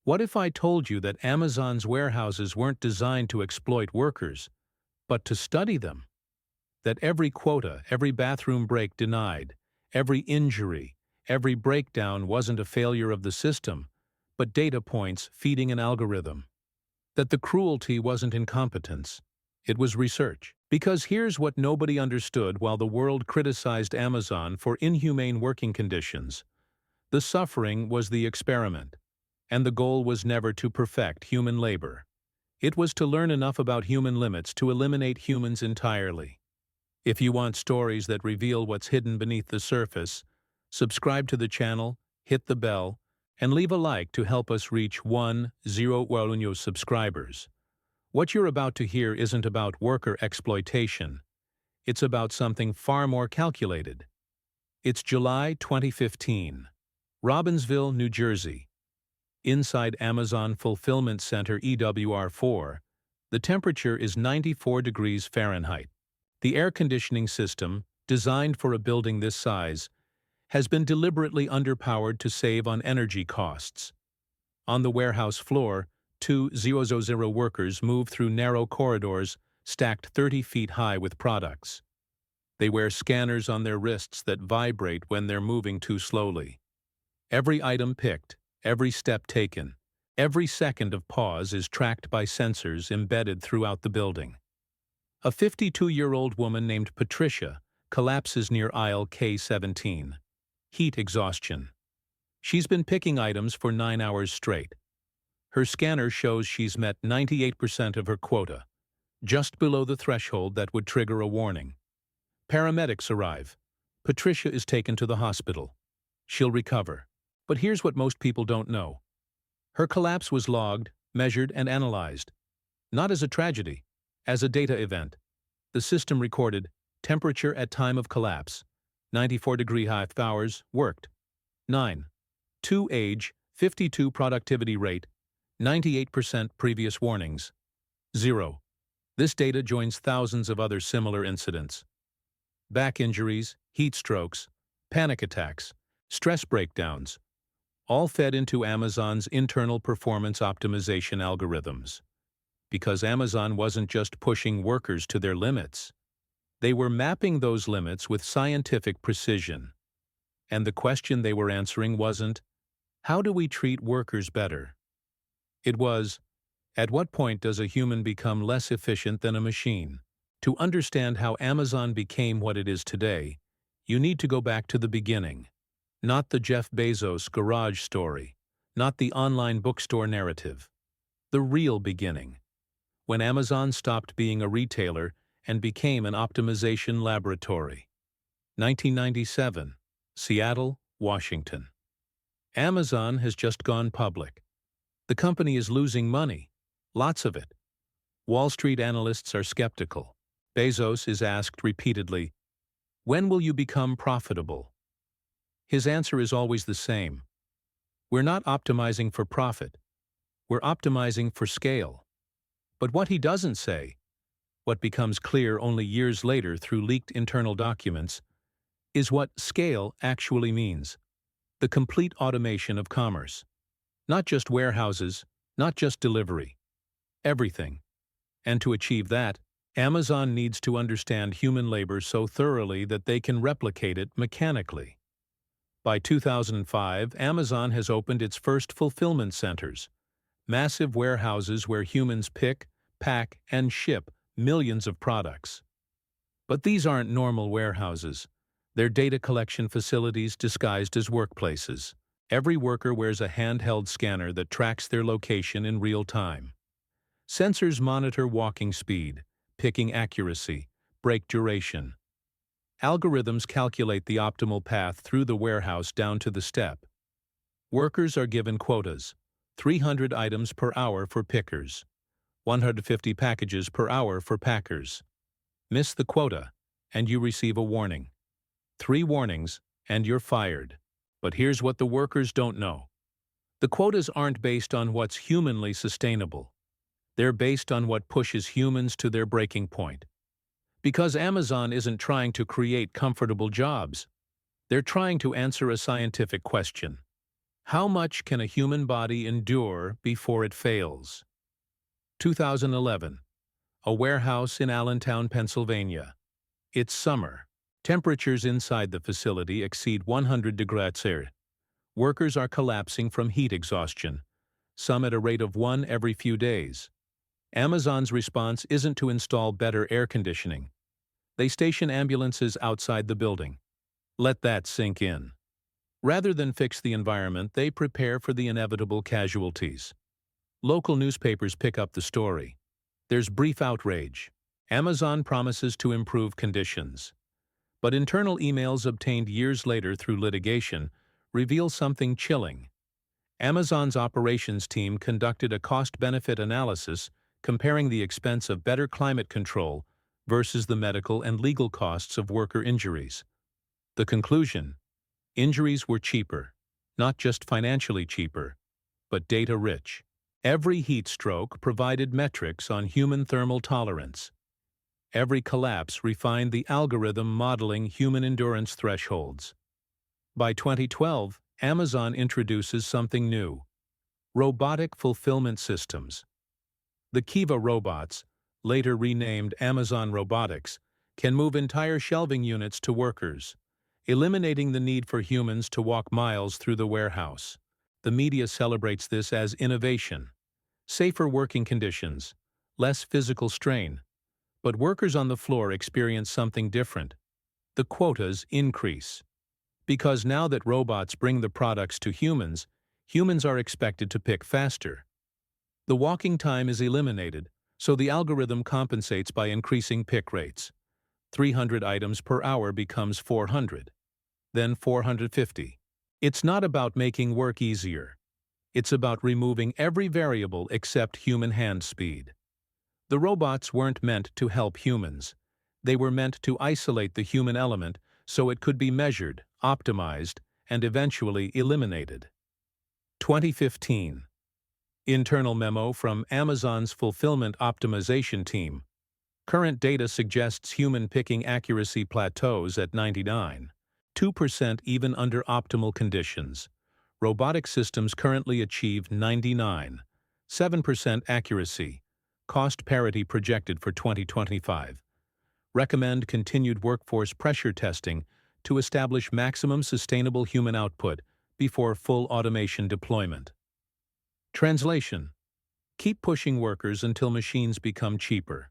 What if I told you that Amazon's warehouses weren't designed to exploit workers, but to study them? That every quota, every bathroom break denied, every injury, every breakdown wasn't a failure of the system, but data points feeding an algorithm? That the cruelty wasn't incompetence, it was research. Because here's what nobody understood while the world criticized Amazon for inhumane working conditions. The suffering was the experiment, and the goal was never to perfect human labor. It was to learn enough about human limits to eliminate humans entirely. If you want stories that reveal what's hidden beneath the surface, subscribe to the channel, hit the bell, and leave a like to help us reach 1,000,000 subscribers. What you're about to hear isn't about worker exploitation. It's about something far more calculated. It's July 2015. Robbinsville, New Jersey. Inside Amazon Fulfillment Center EWR4, the temperature is 94 degrees Fahrenheit. The air conditioning system, designed for a building this size, has been deliberately underpowered to save on energy costs. On the warehouse floor, 2,000 workers move through narrow corridors stacked 30 feet high with products. They wear scanners on their wrists that vibrate when they're moving too slowly. Every item picked, every step taken, every second of pause is tracked by sensors embedded throughout the building. A 52-year-old woman named Patricia collapses near aisle K17. Heat exhaustion. She's been picking items for 9 hours straight. Her scanner shows she's met 98% of her quota, just below the threshold that would trigger a warning. Paramedics arrive. Patricia is taken to the hospital. She'll recover. But here's what most people don't know. Her collapse was logged, measured, and analyzed. Not as a tragedy, as a data event. The system recorded temperature at time of collapse, 94 degree half hours, worked. 9. 2 age, 52 productivity rate, 98% previous warnings. 0. This data joins thousands of other similar incidents. Back injuries, heat strokes, panic attacks, stress breakdowns, all fed into Amazon's internal performance optimization algorithms. Because Amazon wasn't just pushing workers to their limits. They were mapping those limits with scientific precision. And the question they were answering wasn't, how do we treat workers better? It was, at what point does a human become less efficient than a machine? To understand how Amazon became what it is today, you need to go back to the beginning. Not the Jeff Bezos garage story, not the online bookstore narrative. The real beginning. When Amazon stopped being a retailer and became an optimization laboratory. 1997, Seattle, Washington. Amazon has just gone public. The company is losing money, lots of it. Wall Street analysts are skeptical. Bezos is asked repeatedly, "When will you become profitable?" His answer is always the same. We're not optimizing for profit. We're optimizing for scale. But what he doesn't say, what becomes clear only years later through leaked internal documents, is what scale actually means. The complete automation of commerce. Not just warehouses, not just delivery. Everything. And to achieve that, Amazon needs to understand human labor so thoroughly that they can replicate it mechanically. By 2005, Amazon has opened its first fulfillment centers, massive warehouses where humans pick, pack, and ship millions of products. But these aren't normal warehouses. They're data collection facilities disguised as workplaces. Every worker wears a handheld scanner that tracks their location in real time. Sensors monitor walking speed, picking accuracy, break duration. Algorithms calculate the optimal path through the warehouse down to the step. Workers are given quotas, 300 items per hour for pickers, 150 packages per hour for packers. Miss the quota, and you receive a warning. 3 warnings, and you're fired. But here's what the workers don't know. The quotas aren't based on what's humanly sustainable. They're based on what pushes humans to their breaking point. Because Amazon isn't trying to create comfortable jobs. They're trying to answer a scientific question. How much can a human body endure before it fails? 2011. A warehouse in Allentown, Pennsylvania. It's summer. Temperatures inside the facility exceed 100 degrees Celsius. Workers are collapsing from heat exhaustion, some at a rate of one every few days. Amazon's response isn't to install better air conditioning. They station ambulances outside the building. Let that sink in. Rather than fix the environment, they prepare for the inevitable casualties. Local newspapers pick up the story. There's brief outrage. Amazon promises to improve conditions. But internal emails obtained years later through litigation reveal something chilling. Amazon's operations team conducted a cost-benefit analysis comparing the expense of better climate control versus the medical and legal costs of worker injuries. The conclusion: injuries were cheaper, not just financially cheaper, but data-rich. Every heat stroke provided metrics on human thermal tolerance. Every collapse refined the algorithm modeling human endurance thresholds. By 2012, Amazon introduces something new: robotic fulfillment systems. The Kiva robots, later renamed Amazon Robotics, can move entire shelving units to workers, eliminating the need for humans to walk miles through the warehouse. The media celebrates this as innovation. Safer working conditions, less physical strain. But workers on the floor experience something different. The quotas increase. Because now that robots bring the products to humans, humans are expected to pick faster. The walking time is eliminated, so the algorithm compensates by increasing pick rates. 300 items per hour becomes 400, then 450. It's not about making work easier. It's about removing every variable except human hand speed. The robots weren't meant to help humans. They were meant to isolate the human element so it could be measured, optimized, and eventually eliminated. 2015. Internal memo from Amazon's Fulfillment Optimization Team. Current data suggests human picking accuracy plateaus at 99.2% even under optimal conditions. Robotic systems currently achieve 99.7% accuracy. Cost parity projected for 2025. Recommend continued workforce pressure testing to establish maximum sustainable human output before full automation deployment. Translation: keep pushing workers until machines become cheaper.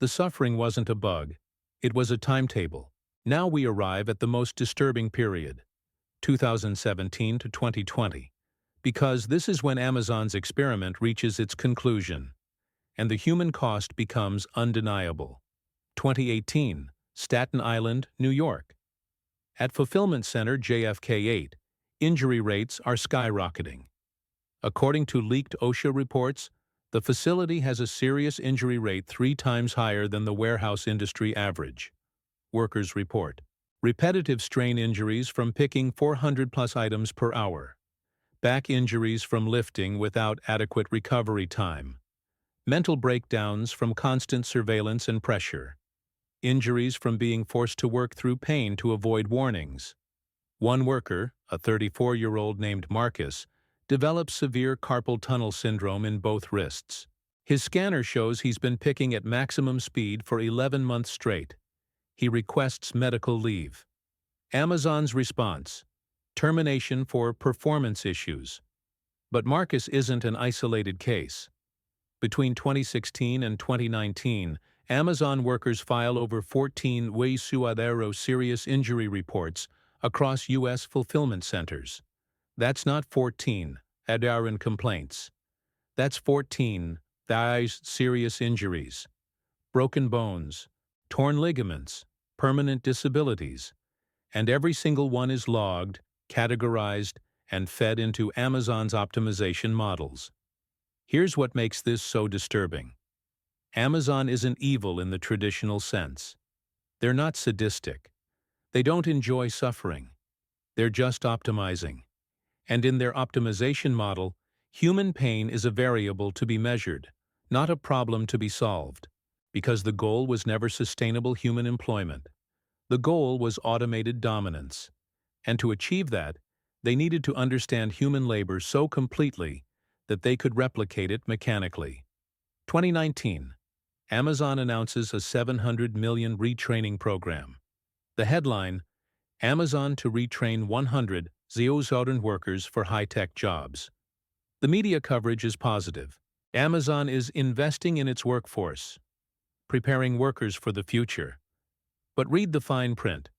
The suffering wasn't a bug. It was a timetable. Now we arrive at the most disturbing period, 2017 to 2020, because this is when Amazon's experiment reaches its conclusion, and the human cost becomes undeniable. 2018, Staten Island, New York. At Fulfillment Center JFK-8, injury rates are skyrocketing. According to leaked OSHA reports, the facility has a serious injury rate 3 times higher than the warehouse industry average. Workers report repetitive strain injuries from picking 400-plus items per hour, back injuries from lifting without adequate recovery time, mental breakdowns from constant surveillance and pressure, injuries from being forced to work through pain to avoid warnings. One worker, a 34-year-old named Marcus, developed severe carpal tunnel syndrome in both wrists. His scanner shows he's been picking at maximum speed for 11 months straight. He requests medical leave. Amazon's response: termination for performance issues. But Marcus isn't an isolated case. Between 2016 and 2019, Amazon workers file over 14 serious injury reports across U.S. fulfillment centers. That's not 14 ADARN complaints. That's 14 serious injuries, broken bones, torn ligaments, permanent disabilities, and every single one is logged, categorized, and fed into Amazon's optimization models. Here's what makes this so disturbing. Amazon isn't evil in the traditional sense. They're not sadistic. They don't enjoy suffering. They're just optimizing. And in their optimization model, human pain is a variable to be measured, not a problem to be solved, because the goal was never sustainable human employment. The goal was automated dominance. And to achieve that, They needed to understand human labor so completely that they could replicate it mechanically. 2019. Amazon announces a $700 million retraining program. The headline, Amazon to retrain 100,000 workers for high-tech jobs. The media coverage is positive. Amazon is investing in its workforce, preparing workers for the future. But read the fine print.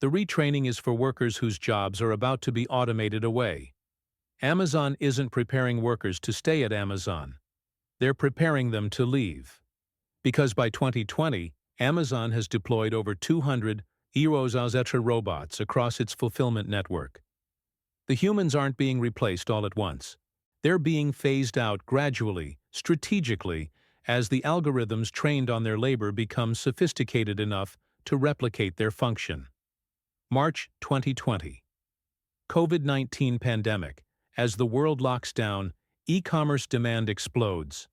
The retraining is for workers whose jobs are about to be automated away. Amazon isn't preparing workers to stay at Amazon. They're preparing them to leave. Because by 2020, Amazon has deployed over 200 Eros robots across its fulfillment network. The humans aren't being replaced all at once. They're being phased out gradually, strategically, as the algorithms trained on their labor become sophisticated enough to replicate their function. March 2020. COVID-19 pandemic. As the world locks down, e-commerce demand explodes.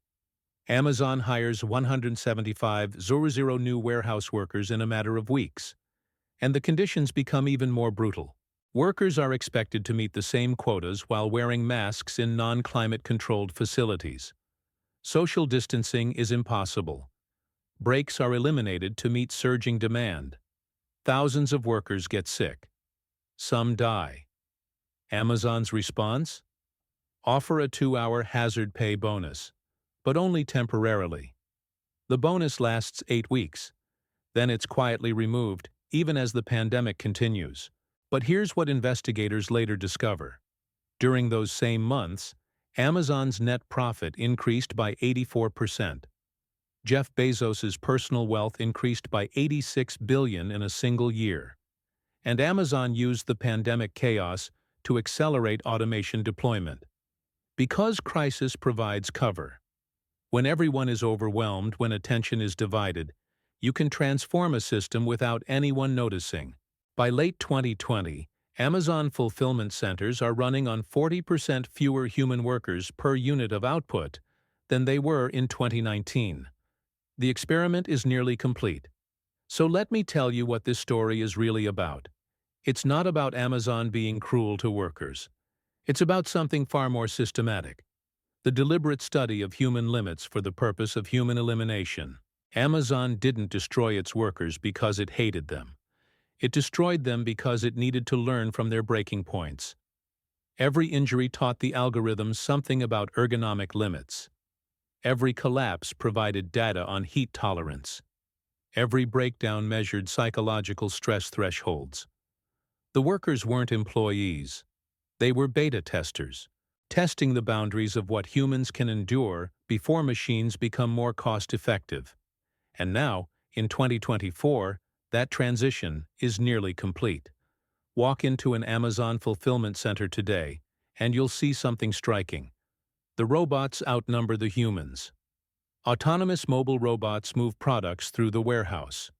Amazon hires 175,000 new warehouse workers in a matter of weeks. And the conditions become even more brutal. Workers are expected to meet the same quotas while wearing masks in non-climate-controlled facilities. Social distancing is impossible. Breaks are eliminated to meet surging demand. Thousands of workers get sick. Some die. Amazon's response? Offer a 2-hour hazard pay bonus, but only temporarily. The bonus lasts 8 weeks. Then it's quietly removed, even as the pandemic continues. But here's what investigators later discover. During those same months, Amazon's net profit increased by 84%. Jeff Bezos's personal wealth increased by $86 billion in a single year. And Amazon used the pandemic chaos to accelerate automation deployment. Because crisis provides cover. When everyone is overwhelmed, when attention is divided, you can transform a system without anyone noticing. By late 2020, Amazon fulfillment centers are running on 40% fewer human workers per unit of output than they were in 2019. The experiment is nearly complete. So let me tell you what this story is really about. It's not about Amazon being cruel to workers. It's about something far more systematic. The deliberate study of human limits for the purpose of human elimination. Amazon didn't destroy its workers because it hated them. It destroyed them because it needed to learn from their breaking points. Every injury taught the algorithms something about ergonomic limits. Every collapse provided data on heat tolerance. Every breakdown measured psychological stress thresholds. The workers weren't employees. They were beta testers, testing the boundaries of what humans can endure before machines become more cost-effective. And now, in 2024, that transition is nearly complete. Walk into an Amazon fulfillment center today, and you'll see something striking. The robots outnumber the humans. Autonomous mobile robots move products through the warehouse.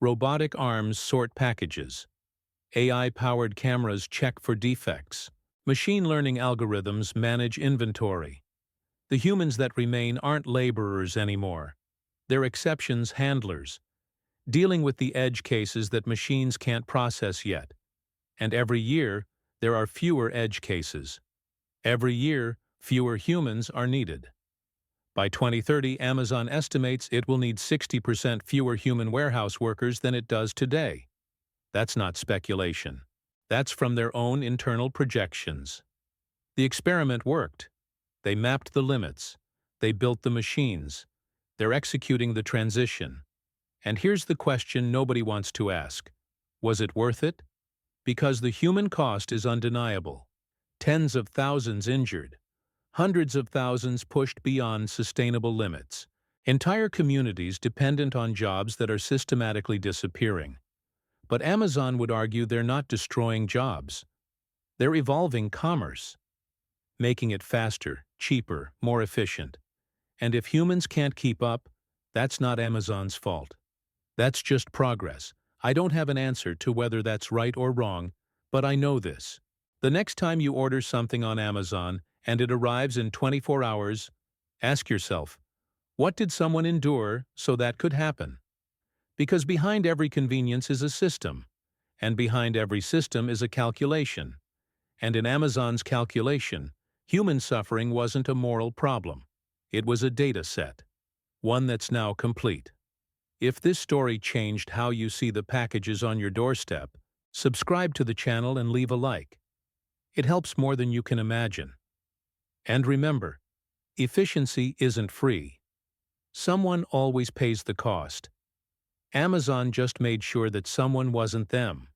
Robotic arms sort packages. AI-powered cameras check for defects. Machine learning algorithms manage inventory. The humans that remain aren't laborers anymore. They're exceptions handlers, dealing with the edge cases that machines can't process yet. And every year, there are fewer edge cases. Every year, fewer humans are needed. By 2030, Amazon estimates it will need 60% fewer human warehouse workers than it does today. That's not speculation. That's from their own internal projections. The experiment worked. They mapped the limits. They built the machines. They're executing the transition. And here's the question nobody wants to ask. Was it worth it? Because the human cost is undeniable. Tens of thousands injured. Hundreds of thousands pushed beyond sustainable limits. Entire communities dependent on jobs that are systematically disappearing. But Amazon would argue they're not destroying jobs. They're evolving commerce, making it faster, cheaper, more efficient. And if humans can't keep up, that's not Amazon's fault. That's just progress. I don't have an answer to whether that's right or wrong, but I know this. The next time you order something on Amazon and it arrives in 24 hours, ask yourself, what did someone endure so that could happen? Because behind every convenience is a system, and behind every system is a calculation. And in Amazon's calculation, human suffering wasn't a moral problem. It was a data set, one that's now complete. If this story changed how you see the packages on your doorstep, subscribe to the channel and leave a like. It helps more than you can imagine. And remember, efficiency isn't free. Someone always pays the cost. Amazon just made sure that someone wasn't them.